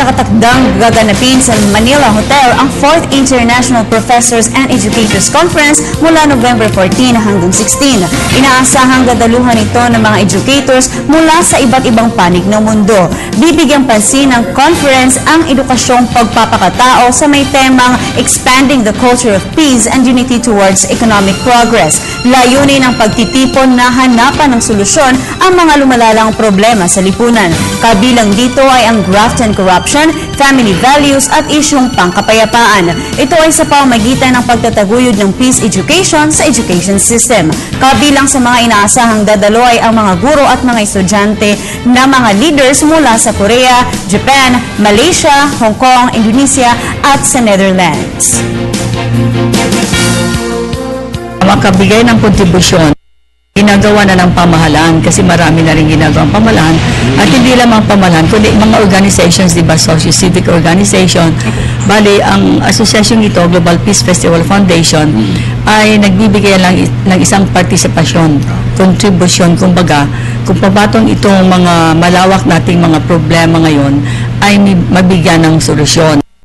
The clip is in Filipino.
nakatakdang gaganapin sa Manila Hotel ang 4th International Professors and Educators Conference mula November 14 hanggang 16. Inaasahang dadaluhan ito ng mga educators mula sa iba't ibang panig ng mundo. Bibigyang pansin ng conference ang edukasyong pagpapakatao sa may temang Expanding the Culture of Peace and Unity Towards Economic Progress. Layunin ng pagtitipon na hanapan ng solusyon ang mga lumalalang problema sa lipunan. Kabilang dito ay ang graft and corruption, family values at isyong pangkapayapaan. Ito ay sa pamamagitan ng pagtataguyod ng peace education sa education system. Kabilang sa mga inaasahang dadalo ay ang mga guro at mga estudyante na mga leaders mula sa Korea, Japan, Malaysia, Hong Kong, Indonesia at sa Netherlands. Makabigay ng kontribusyon, ginagawa na ng pamahalaan kasi marami na rin ginagawang pamahalaan at hindi lamang pamahalaan kundi mga organizations, diba, socio-civic organization. Bali, ang asosyasyon ito, Global Peace Festival Foundation, ay nagbibigay lang ng isang partisipasyon, kontribusyon, kumbaga, kung pabatong itong mga malawak nating mga problema ngayon ay mabigyan ng solusyon.